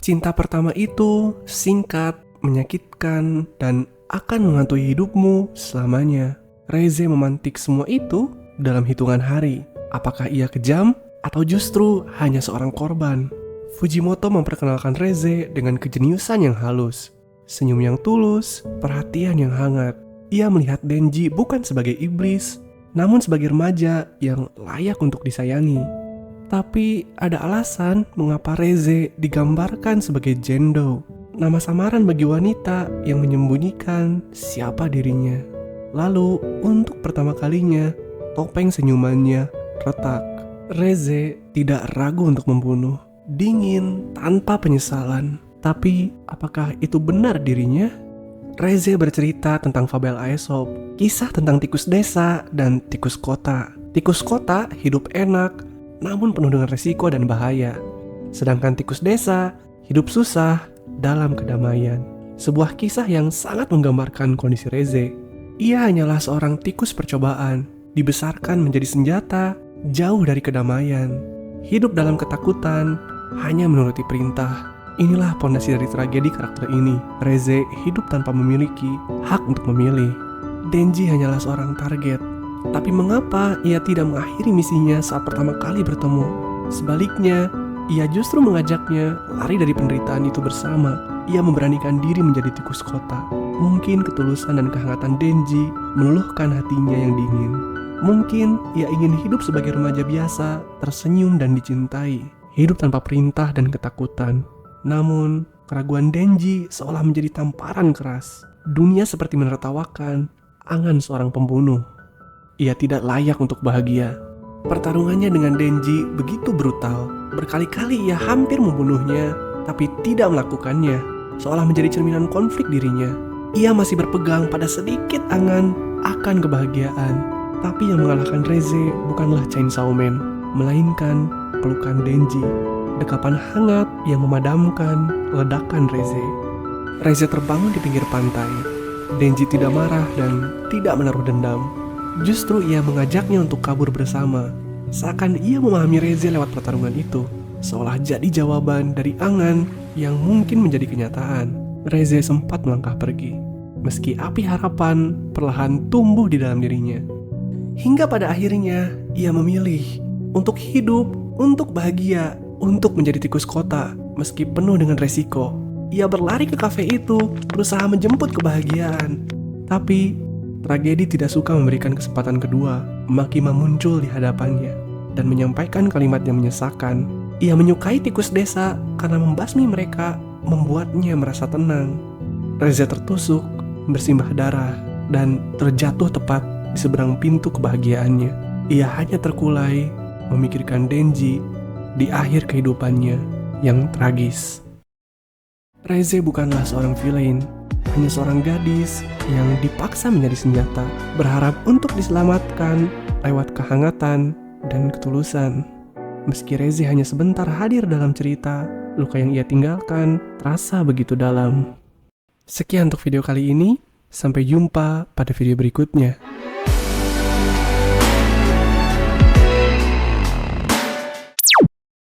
Cinta pertama itu singkat, menyakitkan, dan akan menghantui hidupmu selamanya. Reze memantik semua itu dalam hitungan hari. Apakah ia kejam atau justru hanya seorang korban? Fujimoto memperkenalkan Reze dengan kejeniusan yang halus, senyum yang tulus, perhatian yang hangat. Ia melihat Denji bukan sebagai iblis, namun sebagai remaja yang layak untuk disayangi. Tapi ada alasan mengapa Reze digambarkan sebagai Jendo, nama samaran bagi wanita yang menyembunyikan siapa dirinya. Lalu untuk pertama kalinya, topeng senyumannya retak. Reze tidak ragu untuk membunuh, dingin tanpa penyesalan. Tapi apakah itu benar dirinya? Reze bercerita tentang fabel Aesop, kisah tentang tikus desa dan tikus kota. Tikus kota hidup enak, namun penuh dengan resiko dan bahaya. Sedangkan tikus desa hidup susah dalam kedamaian. Sebuah kisah yang sangat menggambarkan kondisi Reze. Ia hanyalah seorang tikus percobaan, dibesarkan menjadi senjata, jauh dari kedamaian. Hidup dalam ketakutan, hanya menuruti perintah. Inilah pondasi dari tragedi karakter ini. Reze hidup tanpa memiliki hak untuk memilih. Denji hanyalah seorang target. Tapi mengapa ia tidak mengakhiri misinya saat pertama kali bertemu? Sebaliknya, ia justru mengajaknya lari dari penderitaan itu bersama. Ia memberanikan diri menjadi tikus kota. Mungkin ketulusan dan kehangatan Denji meluluhkan hatinya yang dingin. Mungkin ia ingin hidup sebagai remaja biasa, tersenyum dan dicintai. Hidup tanpa perintah dan ketakutan. Namun, keraguan Denji seolah menjadi tamparan keras. Dunia seperti menertawakan angan seorang pembunuh. Ia tidak layak untuk bahagia. Pertarungannya dengan Denji begitu brutal. Berkali-kali ia hampir membunuhnya, tapi tidak melakukannya. Seolah menjadi cerminan konflik dirinya. Ia masih berpegang pada sedikit angan akan kebahagiaan. Tapi yang mengalahkan Reze bukanlah Chainsaw Man, melainkan pelukan Denji. Dekapan hangat yang memadamkan ledakan Reze. Reze terbangun di pinggir pantai. Denji tidak marah dan tidak menaruh dendam. Justru ia mengajaknya untuk kabur bersama. Seakan ia memahami Reze lewat pertarungan itu, seolah jadi jawaban dari angan yang mungkin menjadi kenyataan. Reze sempat melangkah pergi, meski api harapan perlahan tumbuh di dalam dirinya. Hingga pada akhirnya ia memilih untuk hidup, untuk bahagia, untuk menjadi tikus kota, meski penuh dengan resiko. Ia berlari ke kafe itu, berusaha menjemput kebahagiaan. Tapi, tragedi tidak suka memberikan kesempatan kedua. Makima muncul di hadapannya, dan menyampaikan kalimat yang menyesakan. Ia menyukai tikus desa karena membasmi mereka, membuatnya merasa tenang. Reze tertusuk, bersimbah darah, dan terjatuh tepat di seberang pintu kebahagiaannya. Ia hanya terkulai, memikirkan Denji di akhir kehidupannya yang tragis. Reze bukanlah seorang villain, hanya seorang gadis yang dipaksa menjadi senjata, berharap untuk diselamatkan lewat kehangatan dan ketulusan. Meski Reze hanya sebentar hadir dalam cerita, luka yang ia tinggalkan terasa begitu dalam. Sekian untuk video kali ini, sampai jumpa pada video berikutnya.